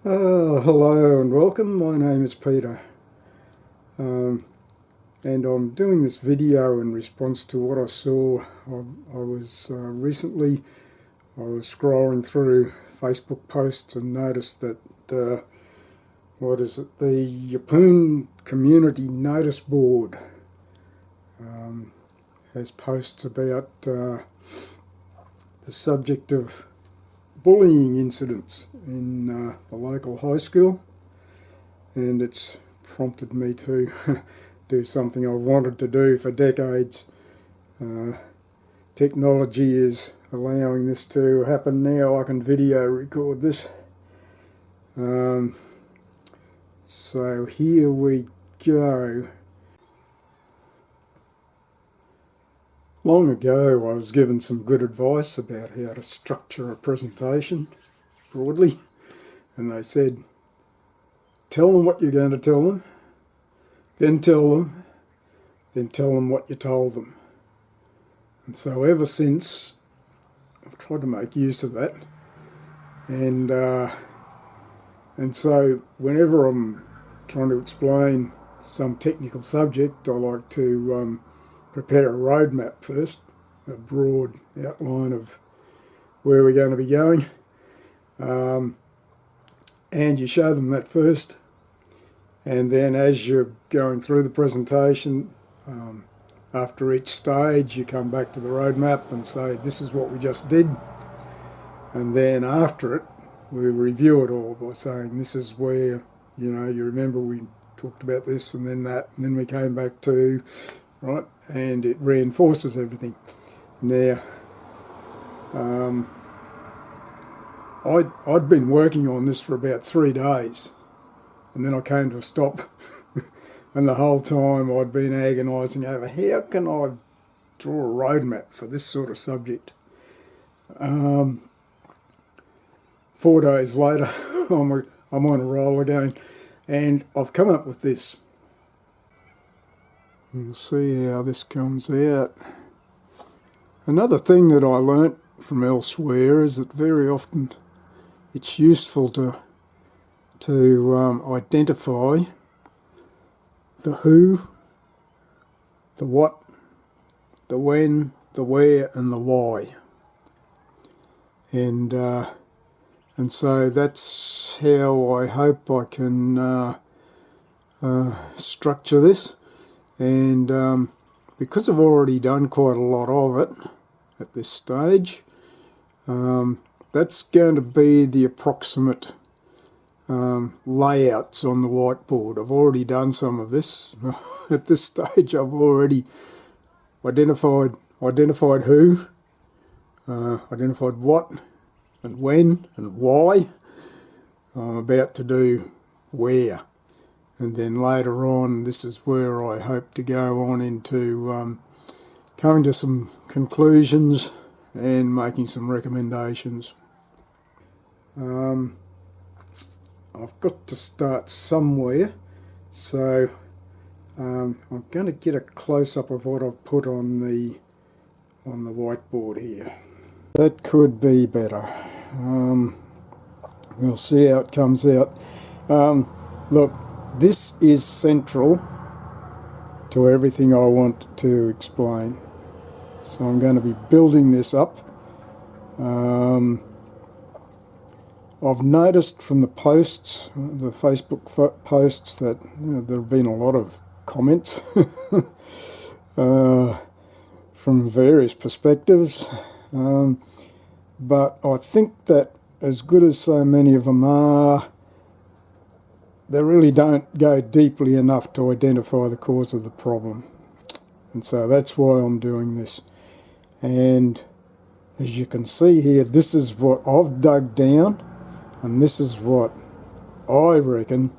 Hello and welcome. My name is Peter, and I'm doing this video in response to what I saw. I was scrolling through Facebook posts and noticed that the PtOne community notice board has posts about the subject of bullying incidents in the local high school, and it's prompted me to do something I've wanted to do for decades. Technology is allowing this to happen now. I can video record this. So here we go. Long ago I was given some good advice about how to structure a presentation broadly, and they said, tell them what you're going to tell them, then tell them what you told them. And so ever since, I've tried to make use of that, and so whenever I'm trying to explain some technical subject, I like to prepare a roadmap first, a broad outline of where we're going to be going, and you show them that first, and then as you're going through the presentation, after each stage you come back to the roadmap and say, this is what we just did, and then after it we review it all by saying, this is where, you remember we talked about this and then that, and then we came back to, right, and it reinforces everything. Now, I'd been working on this for about 3 days, and then I came to a stop, and the whole time I'd been agonising over how can I draw a roadmap for this sort of subject. 4 days later, I'm on a roll again, and I've come up with this. We'll see how this comes out. Another thing that I learnt from elsewhere is that very often it's useful to identify the who, the what, the when, the where, and the why. And so that's how I hope I can structure this. And because I've already done quite a lot of it at this stage, that's going to be the approximate layouts on the whiteboard. I've already done some of this. At this stage I've already identified who, identified what and when and why. I'm about to do where. And then later on, this is where I hope to go on into coming to some conclusions and making some recommendations. I've got to start somewhere, so I'm going to get a close-up of what I've put on the whiteboard here. That could be better. We'll see how it comes out. Look. This is central to everything I want to explain. So I'm going to be building this up. I've noticed from the posts, the Facebook posts, that there have been a lot of comments from various perspectives. But I think that as good as so many of them are, they really don't go deeply enough to identify the cause of the problem. And so that's why I'm doing this. And as you can see here, this is what I've dug down, and this is what I reckon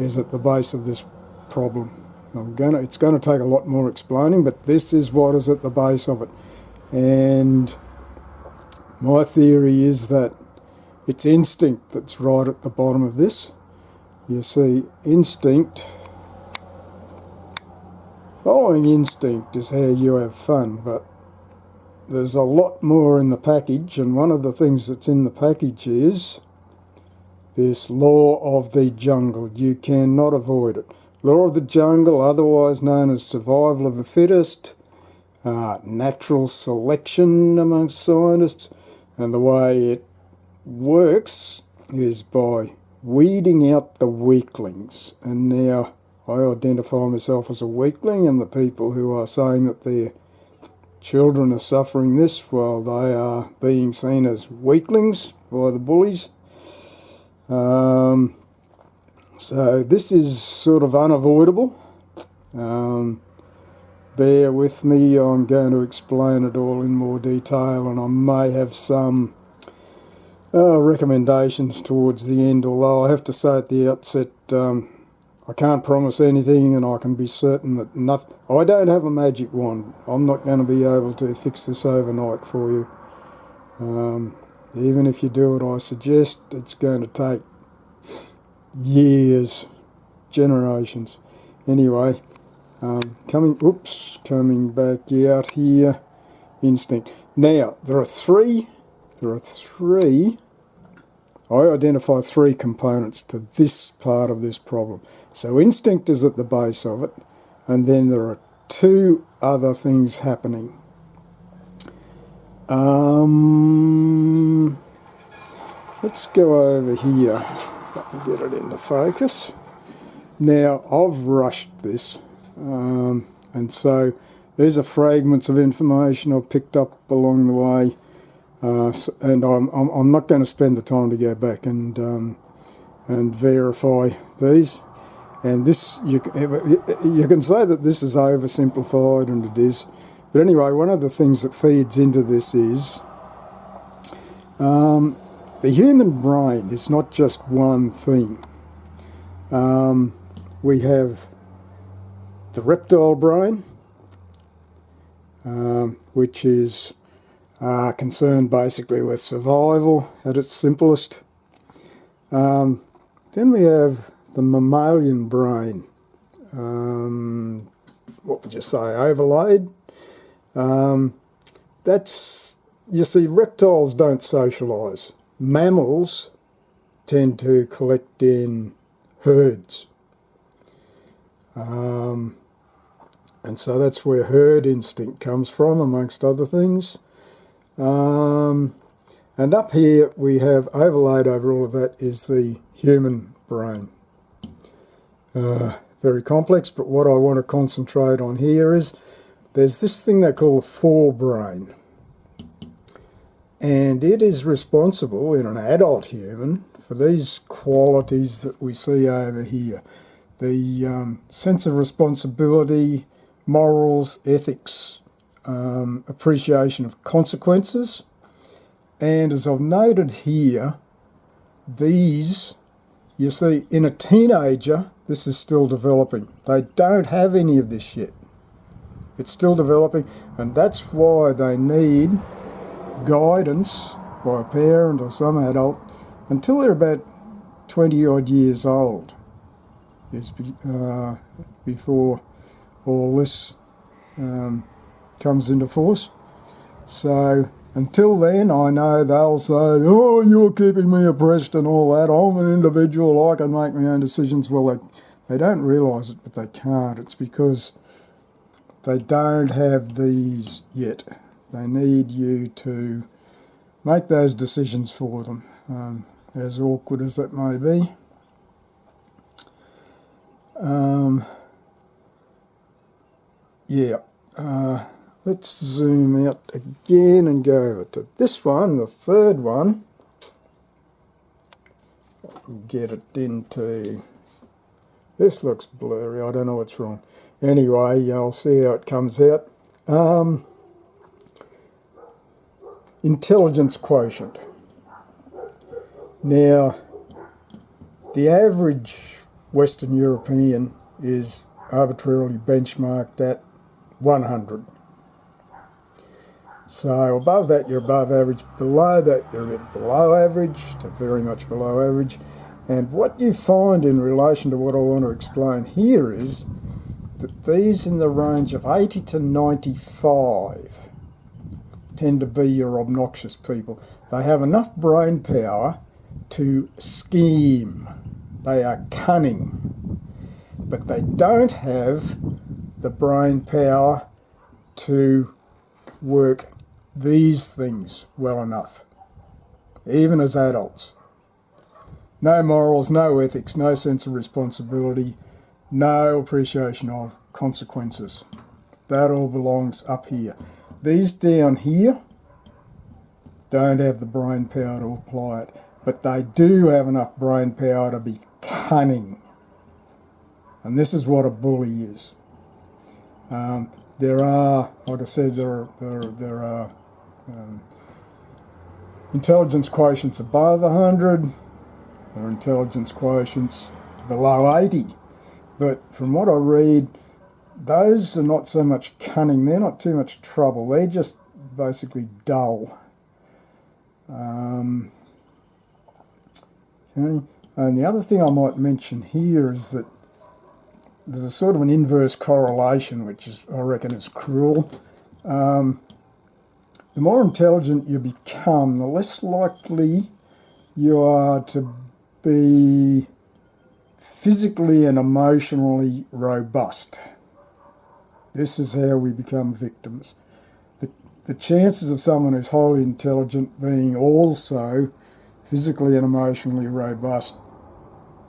is at the base of this problem. It's going to take a lot more explaining, but this is what is at the base of it. And my theory is that it's instinct that's right at the bottom of this. You see, instinct, following instinct is how you have fun, but there's a lot more in the package, and one of the things that's in the package is this law of the jungle. You cannot avoid it. Law of the jungle, otherwise known as survival of the fittest, natural selection amongst scientists, and the way it works is by weeding out the weaklings. And now I identify myself as a weakling, and the people who are saying that their children are suffering this, well, they are being seen as weaklings by the bullies. So this is sort of unavoidable. Bear with me, I'm going to explain it all in more detail, and I may have some recommendations towards the end, although I have to say at the outset, I can't promise anything, and I can be certain that nothing. I don't have a magic wand. I'm not going to be able to fix this overnight for you. Even if you do what I suggest, it's going to take years, generations. Anyway, coming back out here, instinct. Now, there are three, I identify three components to this part of this problem. So instinct is at the base of it, and then there are two other things happening. Let's go over here, if I can get it into focus. Now, I've rushed this, and so these are fragments of information I've picked up along the way. And I'm not going to spend the time to go back and verify these. And this, you can say that this is oversimplified, and it is. But anyway, one of the things that feeds into this is the human brain is not just one thing. We have the reptile brain, which is concerned basically with survival at its simplest. Then we have the mammalian brain. What would you say, overlaid? That's, you see, reptiles don't socialise. Mammals tend to collect in herds. And so that's where herd instinct comes from, amongst other things. And up here we have overlaid over all of that is the human brain. Very complex, but what I want to concentrate on here is there's this thing they call the forebrain. And it is responsible in an adult human for these qualities that we see over here. The sense of responsibility, morals, ethics, appreciation of consequences, and as I've noted here, these, you see, in a teenager, this is still developing. They don't have any of this yet. It's still developing, and that's why they need guidance by a parent or some adult until they're about 20 odd years old, is before all this comes into force. So until then, I know they'll say, oh, you're keeping me oppressed and all that. I'm an individual, I can make my own decisions. Well, they don't realise it, but they can't. It's because they don't have these yet. They need you to make those decisions for them, as awkward as that may be. Let's zoom out again and go over to this one, the third one. Get it into... This looks blurry, I don't know what's wrong. Anyway, you'll see how it comes out. Intelligence quotient. Now, the average Western European is arbitrarily benchmarked at 100. So above that, you're above average. Below that, you're a bit below average to very much below average. And what you find in relation to what I want to explain here is that these in the range of 80 to 95 tend to be your obnoxious people. They have enough brain power to scheme. They are cunning, but they don't have the brain power to work these things well enough, even as adults. No morals, no ethics, no sense of responsibility, no appreciation of consequences. That all belongs up here. These down here don't have the brain power to apply it, but they do have enough brain power to be cunning. And this is what a bully is. There are, like I said, there are intelligence quotients above 100. There are intelligence quotients below 80. But from what I read, those are not so much cunning. They're not too much trouble. They're just basically dull. Okay. And the other thing I might mention here is that there's a sort of an inverse correlation, which is, I reckon, is cruel. The more intelligent you become, the less likely you are to be physically and emotionally robust. This is how we become victims. The chances of someone who's highly intelligent being also physically and emotionally robust,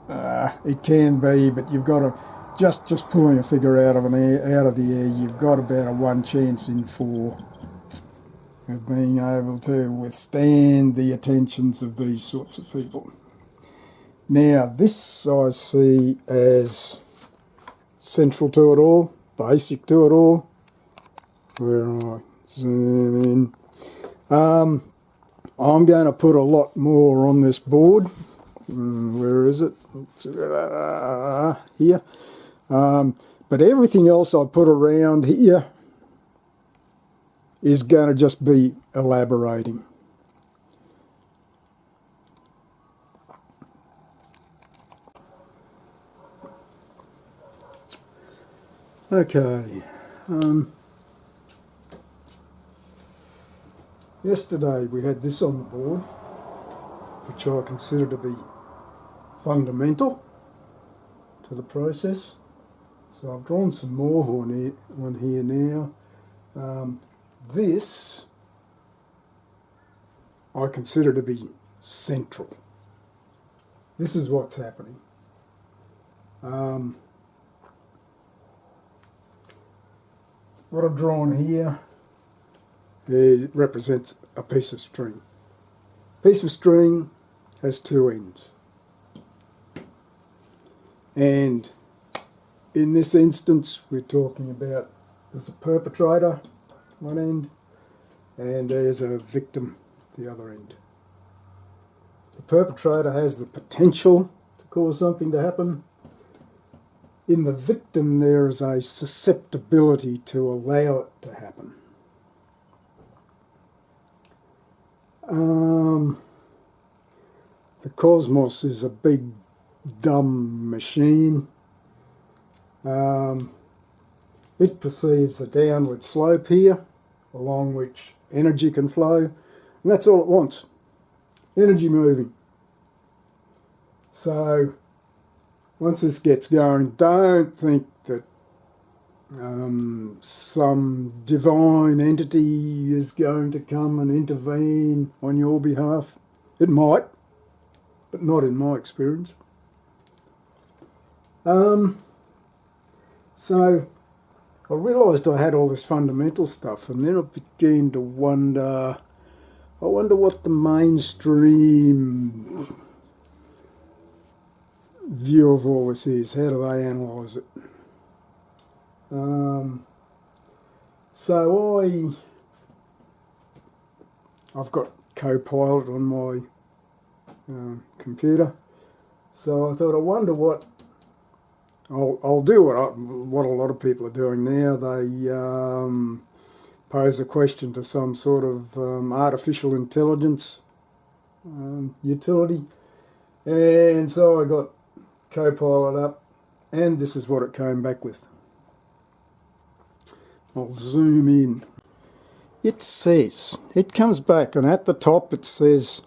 it can be, but you've got to, just pulling a figure out of the air, you've got about a 1 chance in 4 of being able to withstand the attentions of these sorts of people. Now, this I see as central to it all, basic to it all. Where I zoom in. I'm going to put a lot more on this board. Where is it? Here. But everything else I put around here is going to just be elaborating. Okay. Yesterday we had this on the board, which I consider to be fundamental to the process. So I've drawn some more on here now. This I consider to be central. This is what's happening. What I've drawn here, it represents a piece of string. A piece of string has 2 ends. And in this instance, we're talking about there's a perpetrator, one end, and there's a victim, the other end. The perpetrator has the potential to cause something to happen. In the victim, there is a susceptibility to allow it to happen. The cosmos is a big, dumb machine. It perceives a downward slope here, along which energy can flow, and that's all it wants. Energy moving. So, once this gets going, don't think that some divine entity is going to come and intervene on your behalf. It might, but not in my experience. So I realised I had all this fundamental stuff, and then I began to wonder, what the mainstream view of all this is. How do they analyse it? So I've got Copilot on my computer, so I thought, I wonder what I'll do. What a lot of people are doing now. They pose a question to some sort of artificial intelligence utility, and so I got Copilot up, and this is what it came back with. I'll zoom in. It comes back, and at the top it says,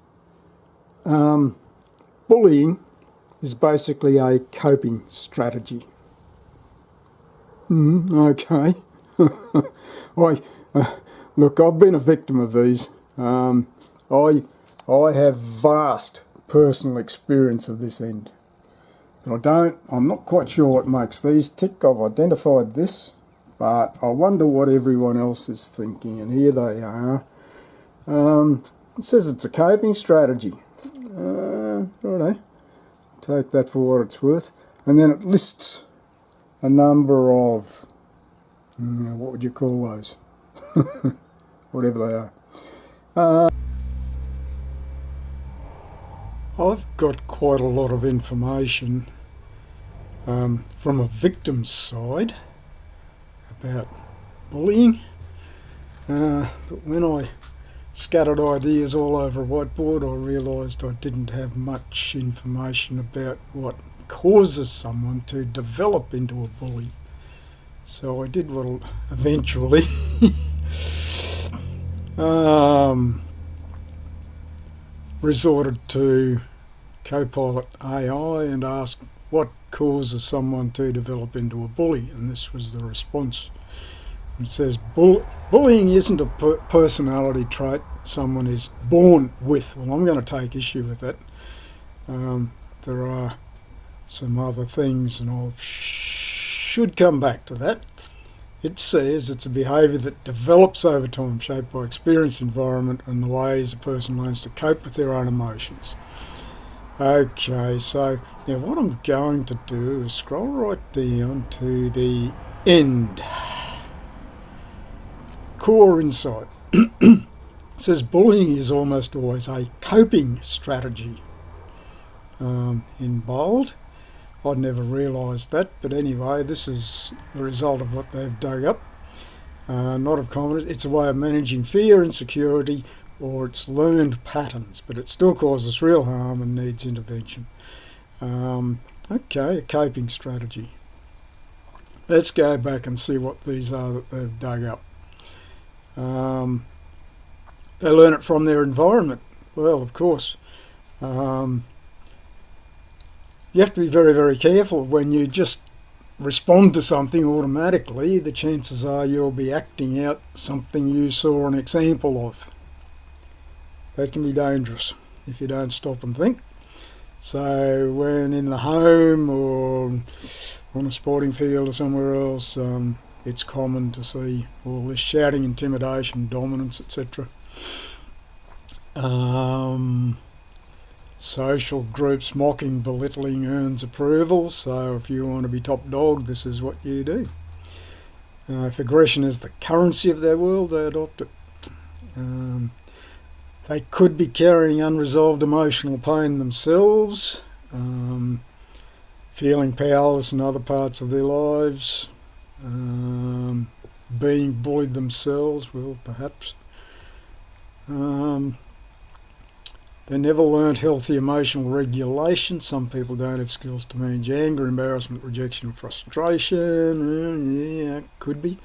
bullying is basically a coping strategy. Okay. Look, I've been a victim of these. I have vast personal experience of this end. But I'm not quite sure what makes these tick. I've identified this, but I wonder what everyone else is thinking, and here they are. It says it's a coping strategy. Righto. Take that for what it's worth. And then it lists a number of, what would you call those? Whatever they are. I've got quite a lot of information from a victim's side about bullying, but when I scattered ideas all over a whiteboard, I realised I didn't have much information about what causes someone to develop into a bully. So I did what eventually resorted to Copilot AI and asked what causes someone to develop into a bully, and this was the response. It says bullying isn't a personality trait someone is born with. Well, I'm going to take issue with that. There are some other things, and I should come back to that. It says it's a behaviour that develops over time, shaped by experience, environment, and the ways a person learns to cope with their own emotions. Okay, so now what I'm going to do is scroll right down to the end. Core insight. It says bullying is almost always a coping strategy. In bold. I'd never realised that, but anyway, this is the result of what they've dug up. Not of confidence. It's a way of managing fear, insecurity, or its learned patterns, but it still causes real harm and needs intervention. Okay, a coping strategy. Let's go back and see what these are that they've dug up. They learn it from their environment. Well, of course. You have to be very, very careful when you just respond to something automatically. The chances are you'll be acting out something you saw an example of. That can be dangerous if you don't stop and think. So when in the home or on a sporting field or somewhere else, it's common to see all this shouting, intimidation, dominance, etc. Social groups mocking, belittling earns approval, so if you want to be top dog, this is what you do. If aggression is the currency of their world, they adopt it. They could be carrying unresolved emotional pain themselves, feeling powerless in other parts of their lives, being bullied themselves, well, perhaps. They never learned healthy emotional regulation. Some people don't have skills to manage anger, embarrassment, rejection, and frustration. Yeah, could be.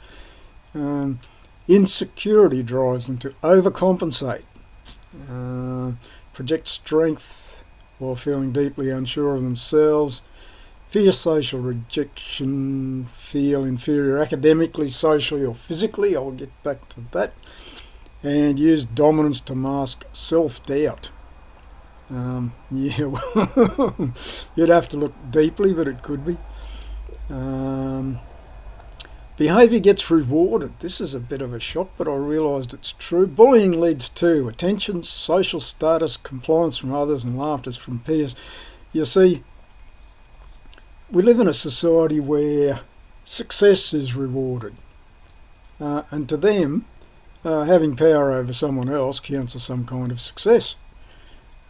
Insecurity drives them to overcompensate, project strength while feeling deeply unsure of themselves, fear social rejection, feel inferior academically, socially, or physically. I'll get back to that. And use dominance to mask self-doubt. Yeah, well, you'd have to look deeply, but it could be. Behaviour gets rewarded. This is a bit of a shock, but I realised it's true. Bullying leads to attention, social status, compliance from others, and laughter from peers. You see, we live in a society where success is rewarded. And to them, having power over someone else counts as some kind of success.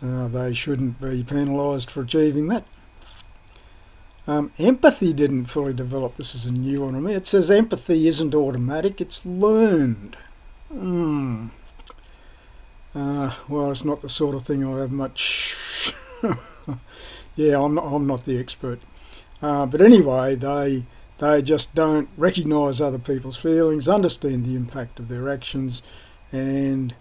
They shouldn't be penalised for achieving that. Empathy didn't fully develop. This is a new one on me. It says empathy isn't automatic, it's learned. Well, it's not the sort of thing I have much... Yeah, I'm not the expert. But anyway, they just don't recognise other people's feelings, understand the impact of their actions, and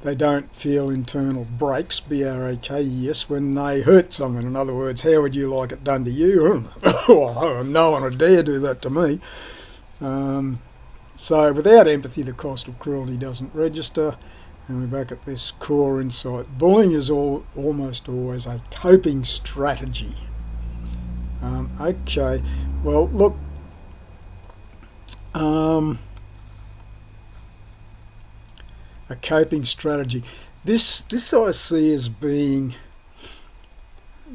they don't feel internal breaks, B-R-A-K-E-S, when they hurt someone. In other words, how would you like it done to you? Well, no one would dare do that to me. So without empathy, the cost of cruelty doesn't register. And we're back at this core insight. Bullying is almost always a coping strategy. Okay, well, look, a coping strategy. This I see as being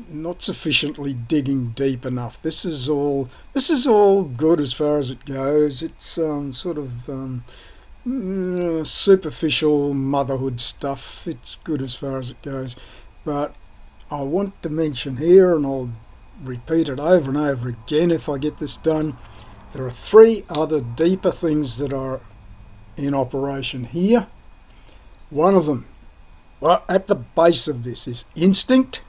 not sufficiently digging deep enough. This is all good as far as it goes. It's sort of superficial motherhood stuff. It's good as far as it goes, but I want to mention here, and I'll repeat it over and over again if I get this done, there are 3 other deeper things that are in operation here. One of them, well, at the base of this, is instinct.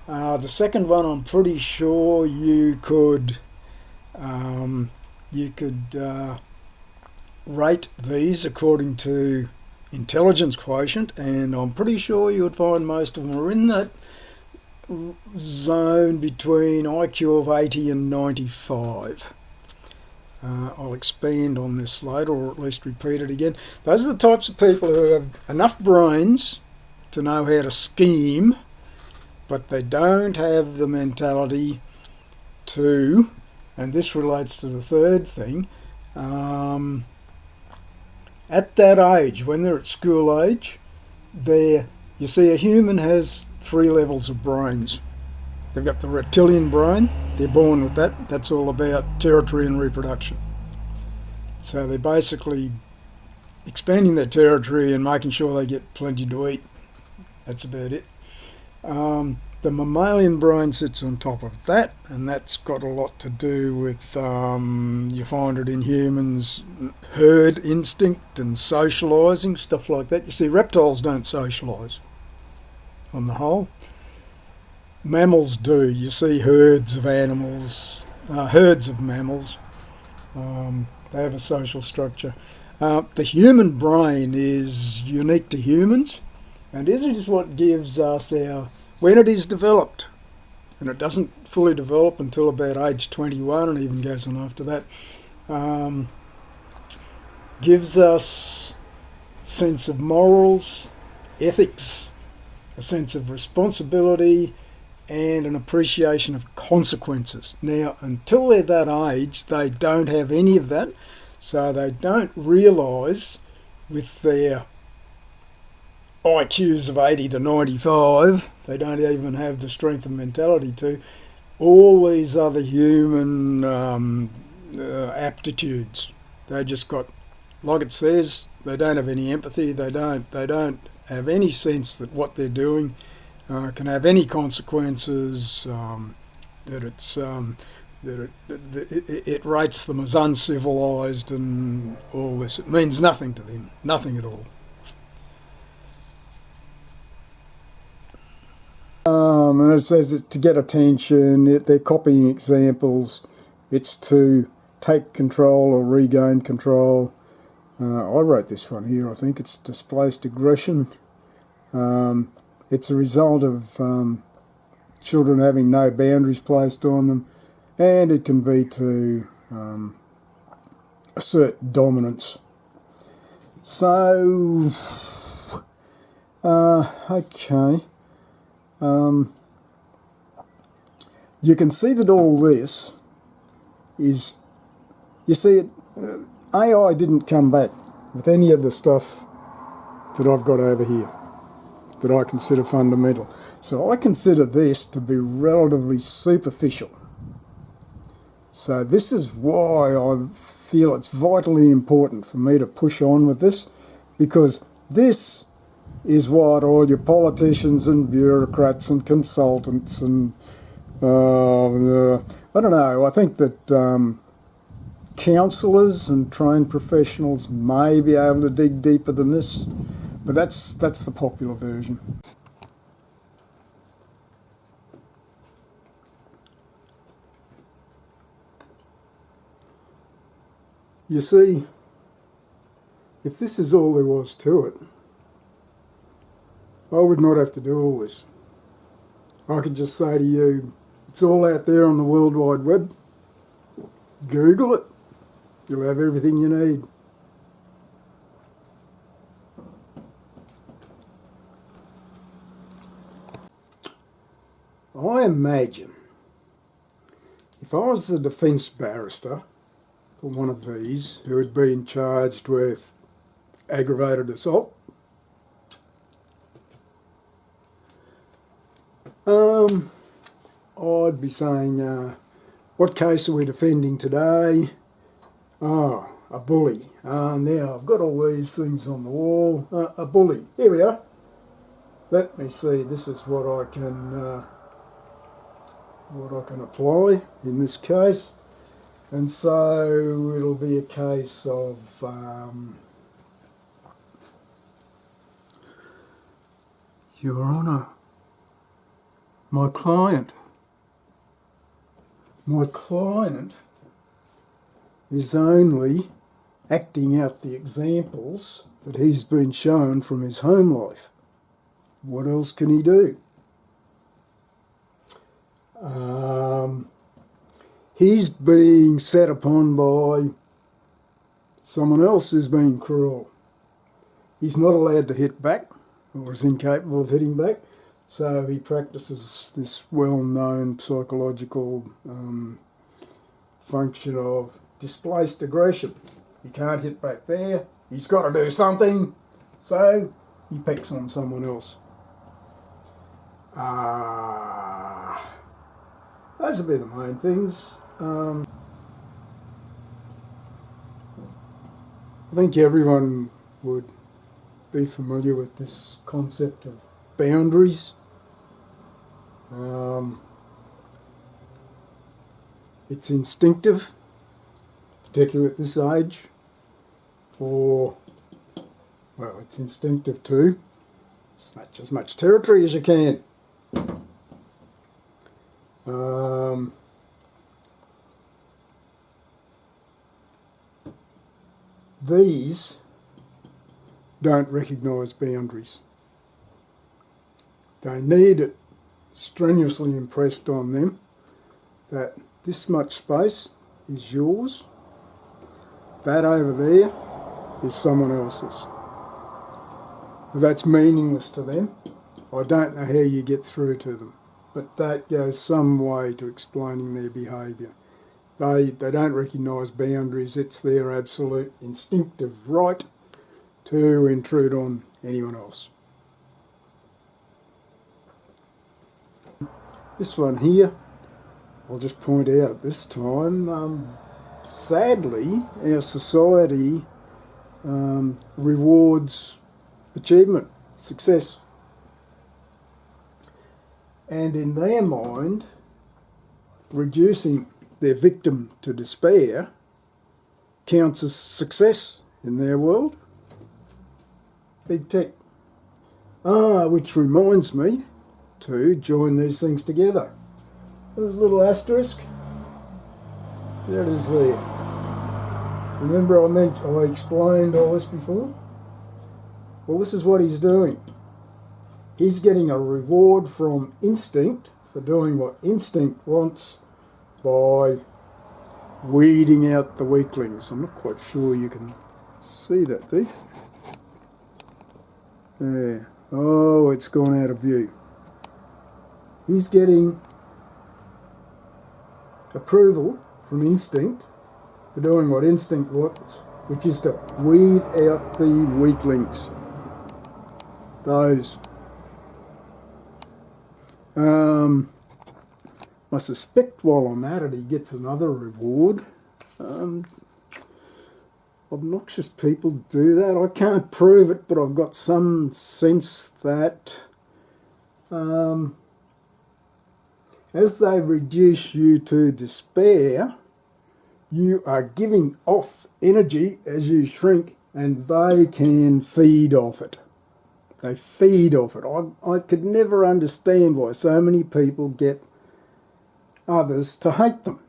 The second one, I'm pretty sure you could rate these according to intelligence quotient, and I'm pretty sure you would find most of them are in that zone between IQ of 80 and 95. I'll expand on this later, or at least repeat it again. Those are the types of people who have enough brains to know how to scheme, but they don't have the mentality to, and this relates to the third thing, at that age, when they're at school age, you see a human has 3 levels of brains. They've got the reptilian brain, they're born with that, that's all about territory and reproduction. So they're basically expanding their territory and making sure they get plenty to eat. That's about it. The mammalian brain sits on top of that, and that's got a lot to do with, you find it in humans, herd instinct and socialising, stuff like that. You see, reptiles don't socialise on the whole. Mammals do. You see herds of animals, herds of mammals. They have a social structure. The human brain is unique to humans, and this is what gives us when it is developed, and it doesn't fully develop until about age 21 and even goes on after that, gives us sense of morals, ethics, a sense of responsibility, and an appreciation of consequences. Now, until they're that age, they don't have any of that, so they don't realise, with their IQs of 80 to 95, they don't even have the strength and mentality to, all these other human aptitudes. They just got, like it says, they don't have any empathy, they don't have any sense that what they're doing can have any consequences, that it rates them as uncivilised and all this. It means nothing to them, nothing at all. And it says it's to get attention, they're copying examples, it's to take control or regain control. I wrote this one here, I think it's displaced aggression. It's a result of children having no boundaries placed on them, and it can be to assert dominance. So, okay. You can see that all this is, you see, AI didn't come back with any of the stuff that I've got over here that I consider fundamental. So I consider this to be relatively superficial. So this is why I feel it's vitally important for me to push on with this, because this is what all your politicians and bureaucrats and consultants and I don't know, I think that counsellors and trained professionals may be able to dig deeper than this, but that's the popular version. You see, if this is all there was to it, I would not have to do all this. I could just say to you, it's all out there on the World Wide Web. Google it. You'll have everything you need. I imagine if I was a defence barrister for one of these who had been charged with aggravated assault, I'd be saying, what case are we defending today? Oh, a bully. Now I've got all these things on the wall. A bully. Here we are. Let me see. This is what I can apply in this case. And so it'll be a case of Your Honour, my client is only acting out the examples that he's been shown from his home life. What else can he do? He's being set upon by someone else who's been cruel. He's not allowed to hit back, or is incapable of hitting back, so he practices this well-known psychological function of displaced aggression. He can't hit back there, he's got to do something, so he pecks on someone else. Those would be the main things. I think everyone would be familiar with this concept of boundaries. It's instinctive, particularly at this age, it's instinctive to snatch as much territory as you can. These don't recognise boundaries. They need it strenuously impressed on them that this much space is yours, that over there is someone else's. That's meaningless to them. I don't know how you get through to them, but that goes some way to explaining their behaviour. They don't recognise boundaries. It's their absolute instinctive right to intrude on anyone else. This one here, I'll just point out at this time, sadly our society rewards achievement, success. And in their mind, reducing their victim to despair counts as success in their world. Big tech. Which reminds me to join these things together. There's a little asterisk. There it is there. Remember I explained all this before? Well, this is what he's doing. He's getting a reward from instinct for doing what instinct wants by weeding out the weaklings. I'm not quite sure you can see that there. There. Oh, it's gone out of view. He's getting approval from instinct for doing what instinct wants, which is to weed out the weaklings. Those. I suspect while I'm at it, he gets another reward. Obnoxious people do that. I can't prove it, but I've got some sense that as they reduce you to despair, you are giving off energy as you shrink, and they can feed off it. They feed off it. I could never understand why so many people get others to hate them.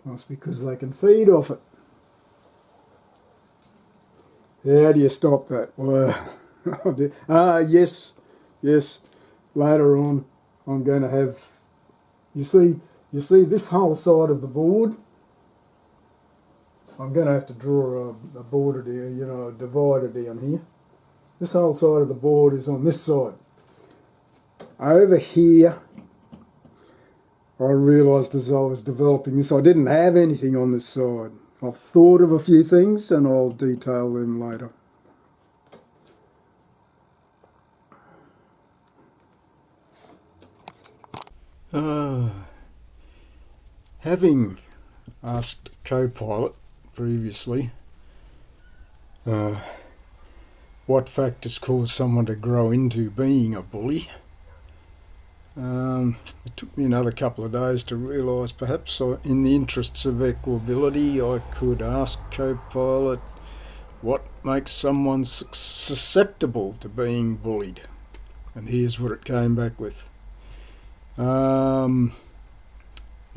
Well, it's because they can feed off it. How do you stop that? Well, yes. Later on, I'm going to have. You see this whole side of the board. I'm going to have to draw a border down, a divider down here. This whole side of the board is on this side. Over here, I realised as I was developing this, I didn't have anything on this side. I've thought of a few things and I'll detail them later. Having asked Copilot previously what factors cause someone to grow into being a bully, it took me another couple of days to realise perhaps in the interests of equability I could ask Copilot what makes someone susceptible to being bullied. And here's what it came back with. I'm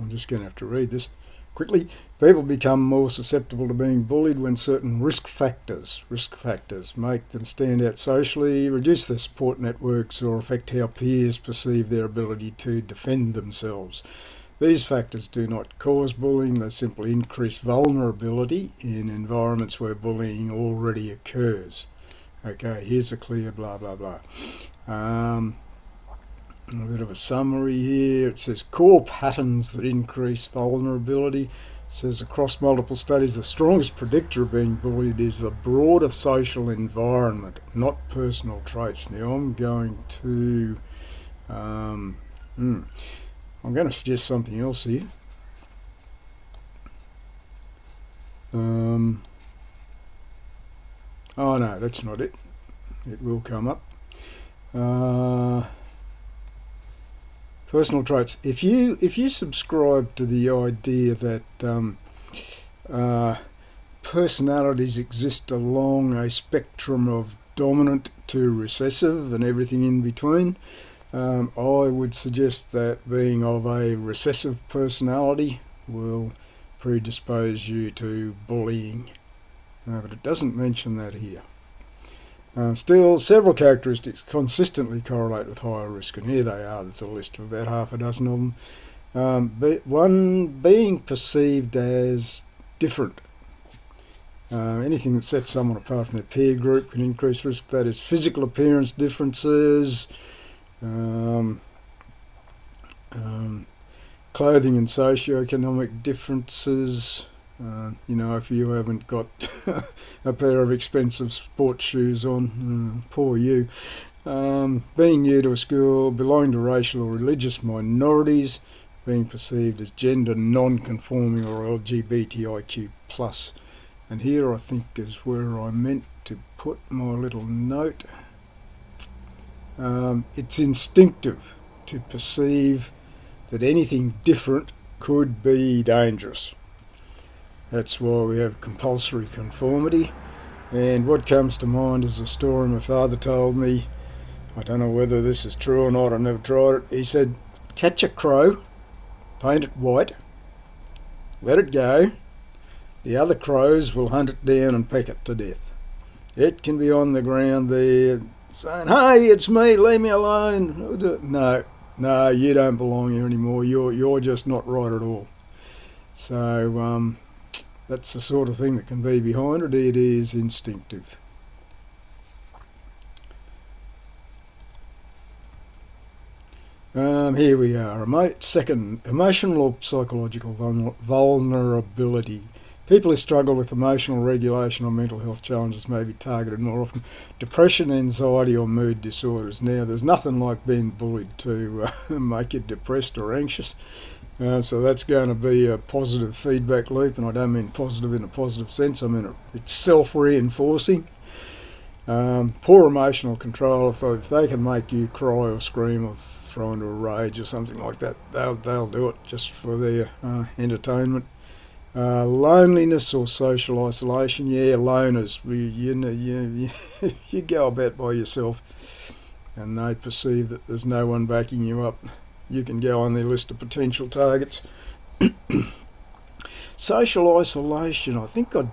just going to have to read this quickly. People become more susceptible to being bullied when certain risk factors make them stand out socially, reduce their support networks, or affect how peers perceive their ability to defend themselves. These factors do not cause bullying, they simply increase vulnerability in environments where bullying already occurs. Okay, here's a clear blah blah blah. A bit of a summary here. It says core patterns that increase vulnerability. It says across multiple studies the strongest predictor of being bullied is the broader social environment, not personal traits. Now I'm going to suggest something else here. Oh no, that's not it. It will come up. Personal traits. If you subscribe to the idea that personalities exist along a spectrum of dominant to recessive and everything in between, I would suggest that being of a recessive personality will predispose you to bullying. But it doesn't mention that here. Still, several characteristics consistently correlate with higher risk, and here they are. There's a list of about half a dozen of them. One, being perceived as different. Anything that sets someone apart from their peer group can increase risk. That is, physical appearance differences, clothing and socioeconomic differences. If you haven't got a pair of expensive sports shoes on, poor you. Being new to a school, belonging to racial or religious minorities, being perceived as gender non-conforming or LGBTIQ+. And here I think is where I meant to put my little note. It's instinctive to perceive that anything different could be dangerous. That's why we have compulsory conformity. And what comes to mind is a story my father told me. I don't know whether this is true or not, I've never tried it. He said, catch a crow, paint it white, let it go. The other crows will hunt it down and peck it to death. It can be on the ground there saying, hey, it's me, leave me alone. No, you don't belong here anymore. You're just not right at all. So, that's the sort of thing that can be behind it. It is instinctive. Here we are. Second, emotional or psychological vulnerability. People who struggle with emotional regulation or mental health challenges may be targeted more often. Depression, anxiety or mood disorders. Now, there's nothing like being bullied to make you depressed or anxious. So that's going to be a positive feedback loop, and I don't mean positive in a positive sense. I mean it's self-reinforcing. Poor emotional control. If they can make you cry or scream or throw into a rage or something like that, they'll do it just for their entertainment. Loneliness or social isolation. Yeah, loners. You go about by yourself, and they perceive that there's no one backing you up. You can go on their list of potential targets. Social isolation. I think I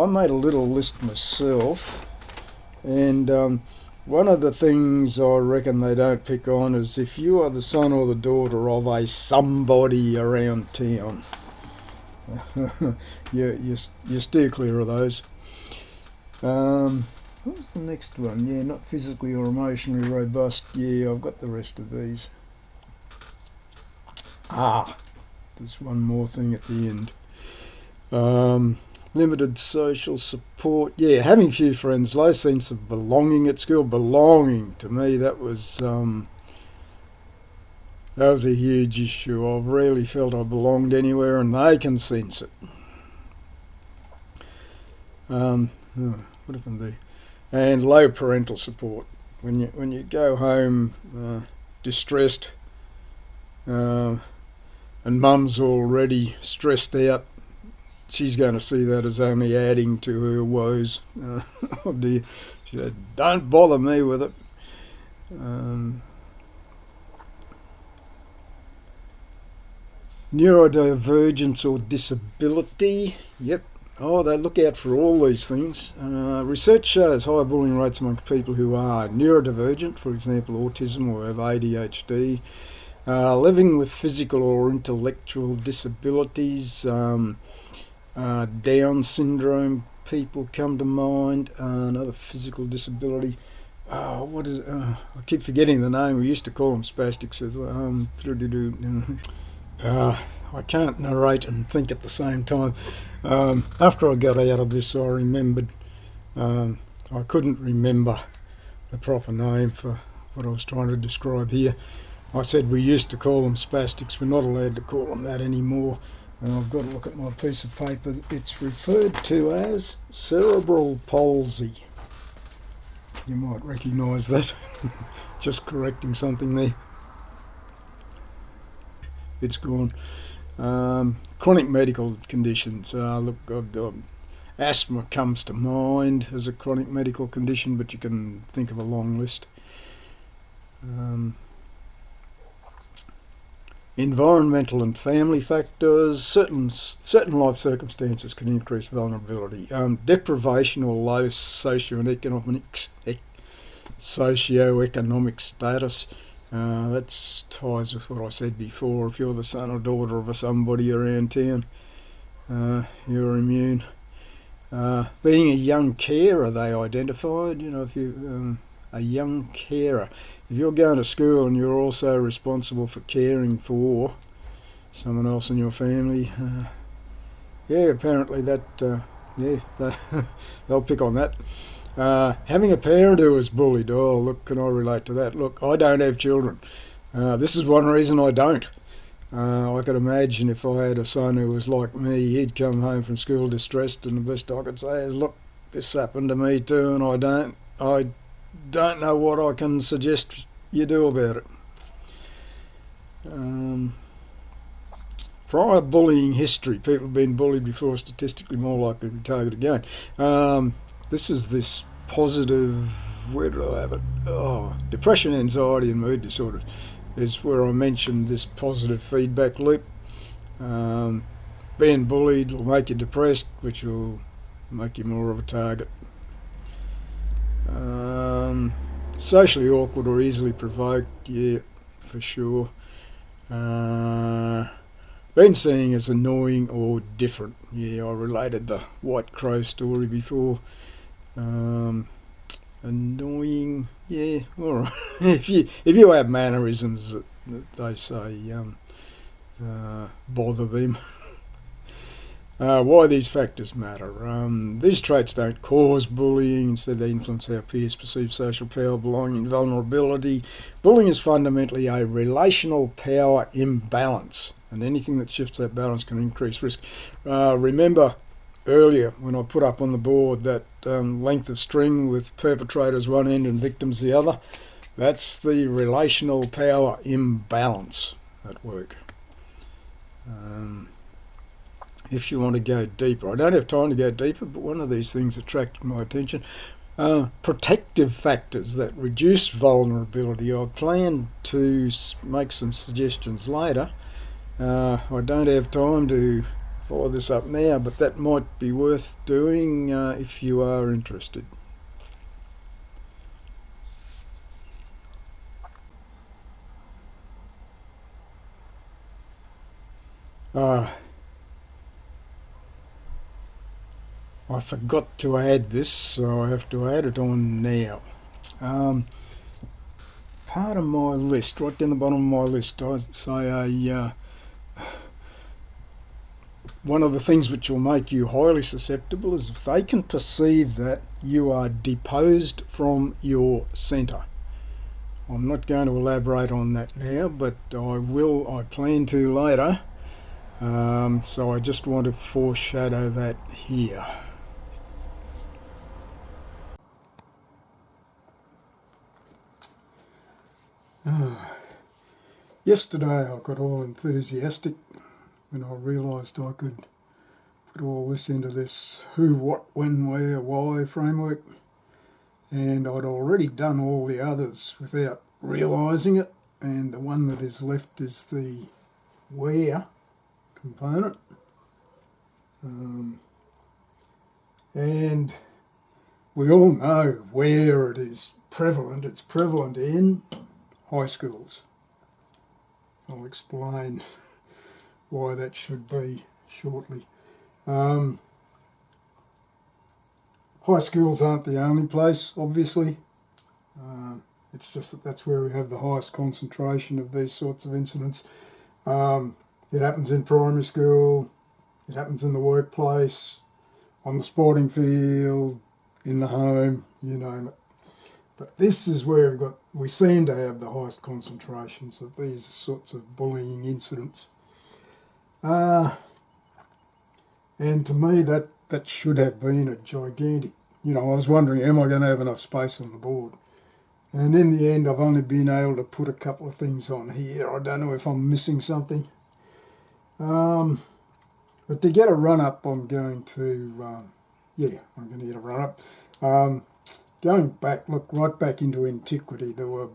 made a little list myself, and one of the things I reckon they don't pick on is if you are the son or the daughter of a somebody around town. you steer clear of those. What's the next one? Yeah, not physically or emotionally robust. Yeah, I've got the rest of these. There's one more thing at the end. Limited social support. Yeah, having few friends, low sense of belonging at school. Belonging, to me, that was a huge issue. I've rarely felt I belonged anywhere, and they can sense it. What happened there? And low parental support. When you go home distressed, and mum's already stressed out, she's going to see that as only adding to her woes. Oh dear. She said, don't bother me with it. Neurodivergence or disability. Yep. Oh, they look out for all these things. Research shows higher bullying rates among people who are neurodivergent, for example, autism or have ADHD, living with physical or intellectual disabilities, Down syndrome people come to mind, another physical disability. What is it? I keep forgetting the name. We used to call them spastics. I can't narrate and think at the same time. After I got out of this, I remembered I couldn't remember the proper name for what I was trying to describe here. I said we used to call them spastics. We're not allowed to call them that anymore. And I've got to look at my piece of paper. It's referred to as cerebral palsy. You might recognise that. Just correcting something there. It's gone. Chronic medical conditions. Asthma comes to mind as a chronic medical condition, but you can think of a long list. Environmental and family factors. Certain life circumstances can increase vulnerability. Deprivation or low socioeconomic status. That ties with what I said before. If you're the son or daughter of somebody around town, you're immune. Being a young carer, they identified. If you a young carer, if you're going to school and you're also responsible for caring for someone else in your family, apparently that they'll pick on that. Having a parent who was bullied. Oh, look, can I relate to that? Look, I don't have children. This is one reason I don't. I could imagine if I had a son who was like me, he'd come home from school distressed, and the best I could say is, look, this happened to me too, and I don't know what I can suggest you do about it. Prior bullying history. People have been bullied before, statistically more likely to be targeted again. This is this positive, where did I have it? Depression, anxiety and mood disorders is where I mentioned this positive feedback loop. Being bullied will make you depressed, which will make you more of a target. Socially awkward or easily provoked, yeah, for sure. Been seen as annoying or different. Yeah, I related the white crow story before. Annoying, yeah, alright. if you have mannerisms that they say bother them. Why these factors matter. These traits don't cause bullying, instead they influence how peers perceive social power, belonging and vulnerability. Bullying is fundamentally a relational power imbalance, and anything that shifts that balance can increase risk. Remember earlier when I put up on the board that length of string with perpetrators one end and victims the other? That's the relational power imbalance at work. If you want to go deeper, I don't have time to go deeper, but one of these things attracted my attention. Protective factors that reduce vulnerability. I plan to make some suggestions later. I don't have time to follow this up now, but that might be worth doing if you are interested. I forgot to add this, so I have to add it on now. Part of my list, right down the bottom of my list, I say one of the things which will make you highly susceptible is if they can perceive that you are deposed from your centre. I'm not going to elaborate on that now, but I plan to later. So I just want to foreshadow that here. Yesterday I got all enthusiastic when I realised I could put all this into this who, what, when, where, why framework, and I'd already done all the others without realising it, and the one that is left is the where component. And we all know where it is prevalent. It's prevalent in high schools. I'll explain why that should be shortly. High schools aren't the only place, obviously. It's just that that's where we have the highest concentration of these sorts of incidents. It happens in primary school, it happens in the workplace, on the sporting field, in the home, you name it. But this is where we seem to have the highest concentrations of these sorts of bullying incidents. And to me, that should have been a gigantic, I was wondering, am I going to have enough space on the board? And in the end, I've only been able to put a couple of things on here. I don't know if I'm missing something. But to get a run-up, I'm going to get a run-up. Going back, look right back into antiquity, there were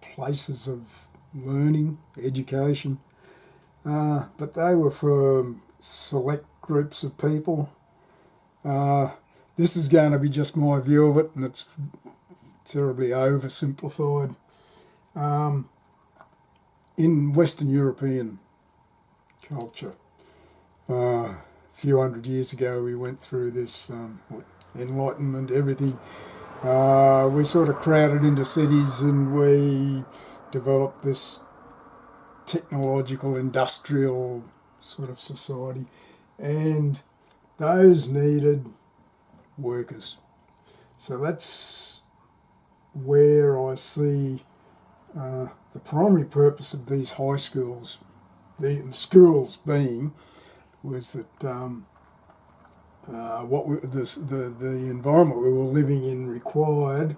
places of learning, education, but they were for select groups of people. This is going to be just my view of it, and it's terribly oversimplified. In Western European culture, a few hundred years ago, we went through this enlightenment, everything. We sort of crowded into cities and we developed this technological, industrial sort of society, and those needed workers. So that's where I see the primary purpose of these high schools, the schools being, was that the environment we were living in required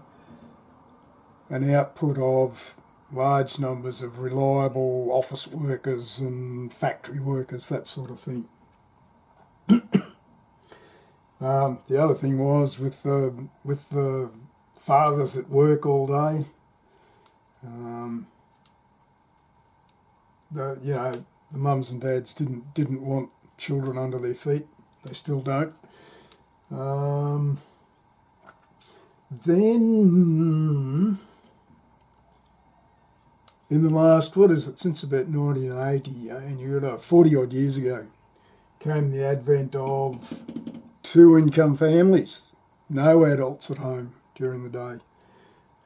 an output of large numbers of reliable office workers and factory workers, that sort of thing. The other thing was with the fathers at work all day. The mums and dads didn't want children under their feet. They still don't. Then in the last, since about 1980, and you know, 40 odd years ago, came the advent of two-income families, no adults at home during the day.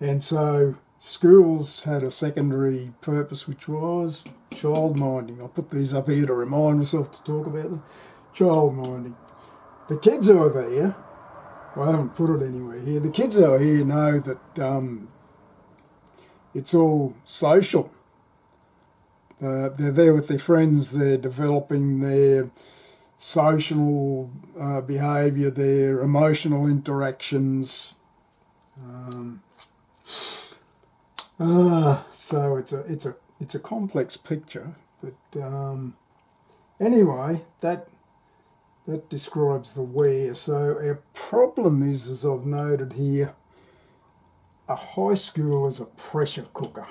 And so schools had a secondary purpose, which was child minding. I'll put these up here to remind myself to talk about them. Child minding. The kids who are there, well, I haven't put it anywhere here, the kids who are here know that it's all social. They're there with their friends, they're developing their social behaviour, their emotional interactions. So it's a complex picture, but anyway, that describes the where. So our problem is, as I've noted here, a high school is a pressure cooker.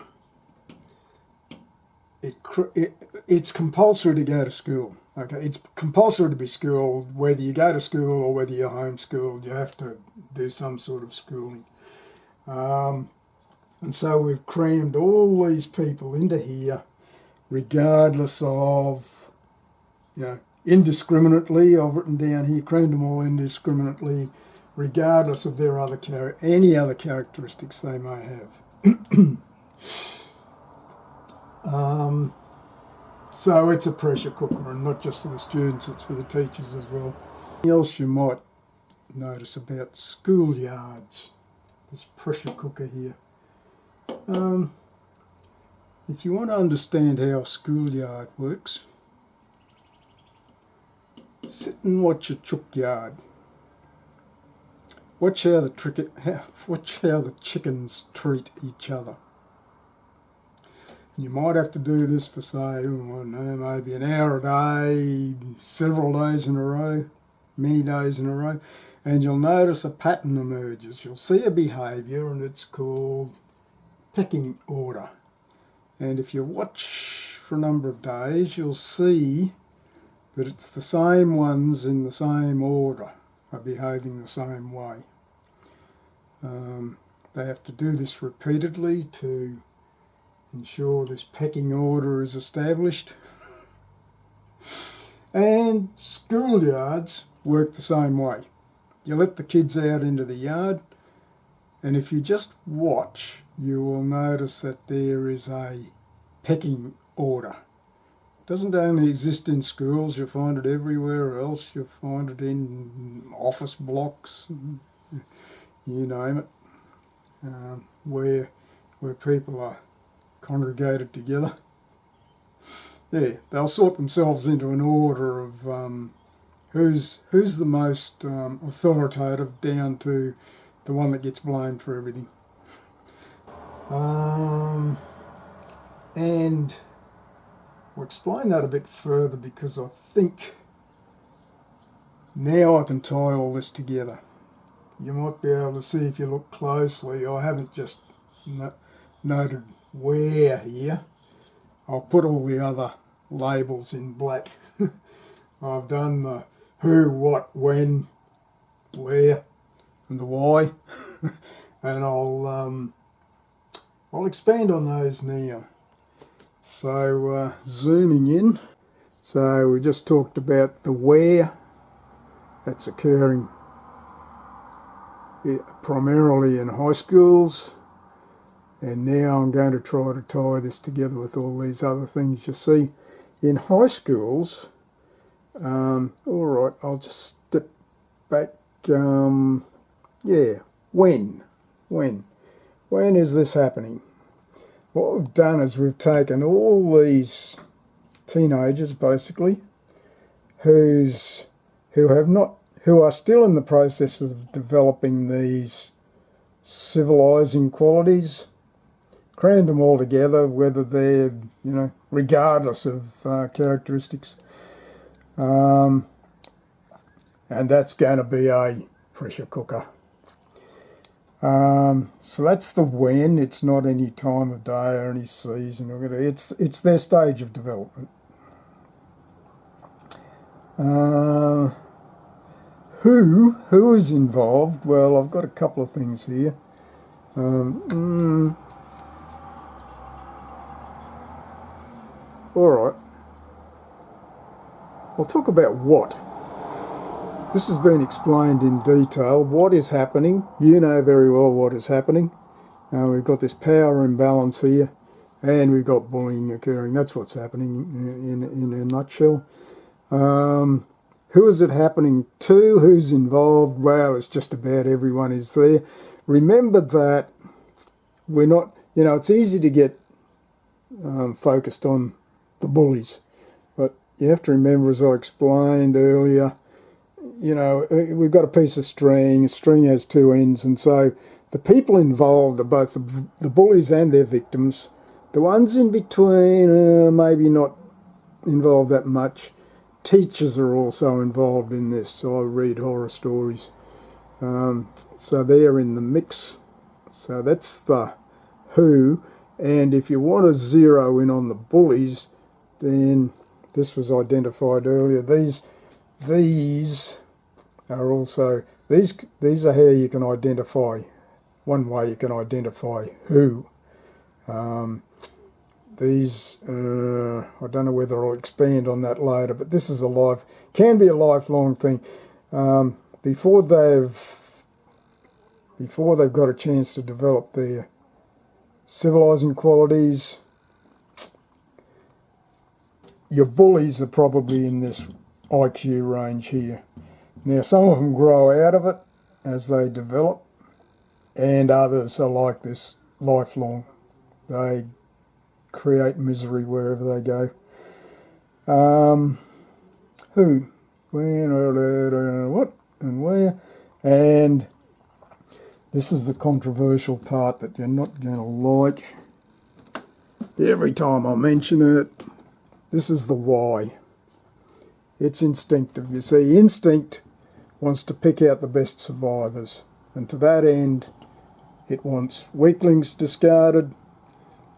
it's compulsory to go to school. Okay, it's compulsory to be schooled, whether you go to school or whether you're homeschooled. You have to do some sort of schooling. And so we've crammed all these people into here, regardless of, indiscriminately. I've written down here, crammed them all indiscriminately, regardless of their any other characteristics they may have. So it's a pressure cooker, and not just for the students, it's for the teachers as well. Something else you might notice about schoolyards, this pressure cooker here. If you want to understand how a schoolyard works, sit and watch a ChookYard. Watch how the chickens treat each other. You might have to do this for, say, I don't know, maybe an hour a day, several days in a row, many days in a row, and you'll notice a pattern emerges. You'll see a behaviour, and it's called pecking order. And if you watch for a number of days, you'll see that it's the same ones in the same order are behaving the same way. They have to do this repeatedly to ensure this pecking order is established. And schoolyards work the same way. You let the kids out into the yard, and if you just watch, you will notice that there is a pecking order. It doesn't only exist in schools, you'll find it everywhere else. You'll find it in office blocks, you name it, where people are congregated together. Yeah, they'll sort themselves into an order of who's the most authoritative, down to the one that gets blamed for everything. And I'll explain that a bit further, because I think now I can tie all this together. You might be able to see if you look closely. I haven't just noted where here. I'll put all the other labels in black. I've done the who, what, when, where, and the why. And I'll expand on those now. So zooming in, so we just talked about the where. That's occurring primarily in high schools, and now I'm going to try to tie this together with all these other things you see. In high schools, all right, I'll just step back, yeah, when is this happening? What we've done is we've taken all these teenagers, basically, who are still in the process of developing these civilising qualities, crammed them all together, whether they're, regardless of characteristics. And that's going to be a pressure cooker. So that's the when. It's not any time of day or any season. It's their stage of development. Who is involved? Well, I've got a couple of things here. All right. I'll talk about what. This has been explained in detail. What is happening? You know very well what is happening. We've got this power imbalance here, and we've got bullying occurring. That's what's happening in a nutshell. Who is it happening to? Who's involved? Well, it's just about everyone is there. Remember that we're not, it's easy to get focused on the bullies, but you have to remember, as I explained earlier, we've got a piece of string. A string has two ends, and so the people involved are both the bullies and their victims. The ones in between maybe not involved that much. Teachers are also involved in this, so I read horror stories. So they're in the mix. So that's the who. And if you want to zero in on the bullies, then this was identified earlier. These are also, these are how you can identify, one way you can identify who. These, I don't know whether I'll expand on that later, but this is can be a lifelong thing. Before they've got a chance to develop their civilizing qualities, your bullies are probably in this IQ range here. Now, some of them grow out of it as they develop, and others are like this lifelong. They create misery wherever they go. Who, when, what, and where. And this is the controversial part that you're not going to like. Every time I mention it, this is the why. It's instinctive. You see, instinct wants to pick out the best survivors. And to that end, it wants weaklings discarded.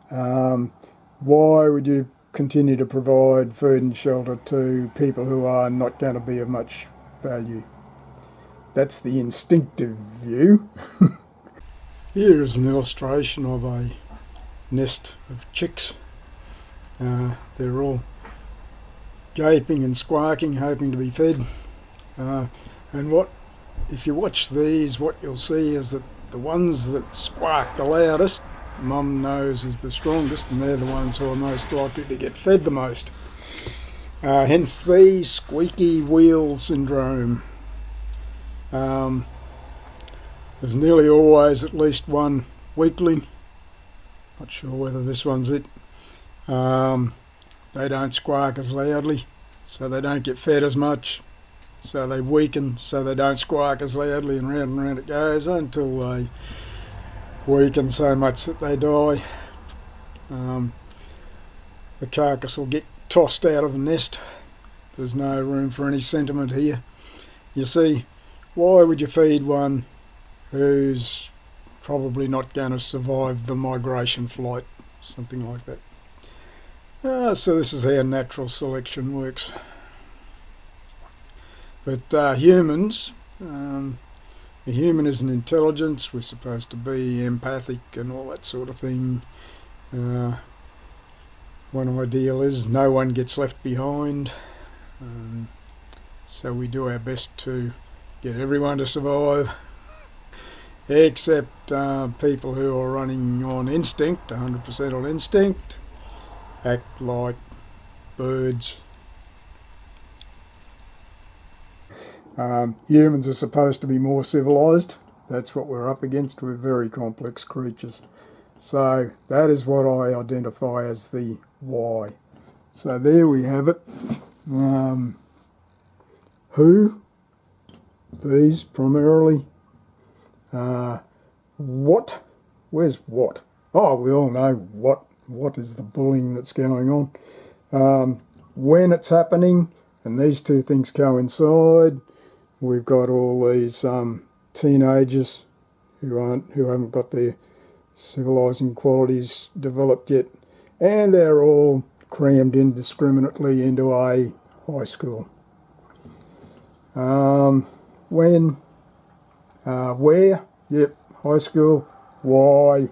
Why would you continue to provide food and shelter to people who are not going to be of much value? That's the instinctive view. Here is an illustration of a nest of chicks. They're all gaping and squawking, hoping to be fed. And if you watch these, what you'll see is that the ones that squawk the loudest, Mum knows is the strongest, and they're the ones who are most likely to get fed the most. Hence the squeaky wheel syndrome. There's nearly always at least one weakling. Not sure whether this one's it. They don't squawk as loudly, so they don't get fed as much. So they weaken, so they don't squawk as loudly, and round it goes until they weaken so much that they die. The carcass will get tossed out of the nest. There's no room for any sentiment here. You see, why would you feed one who's probably not going to survive the migration flight? Something like that. So this is how natural selection works. But humans, the human is an intelligence. We're supposed to be empathic and all that sort of thing. One ideal is no one gets left behind. So we do our best to get everyone to survive, except people who are running on instinct, 100% on instinct, act like birds. Humans are supposed to be more civilised. That's what we're up against. We're very complex creatures. So that is what I identify as the why. So there we have it. Who? These primarily. What? Where's what? Oh, we all know what. What is the bullying that's going on? When it's happening, and these two things coincide. We've got all these teenagers who haven't got their civilising qualities developed yet, and they're all crammed indiscriminately into a high school. When? Where? Yep, high school. Why?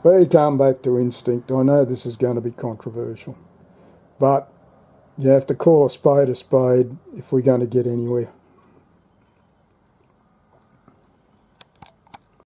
We come back to instinct. I know this is going to be controversial, but you have to call a spade if we're going to get anywhere.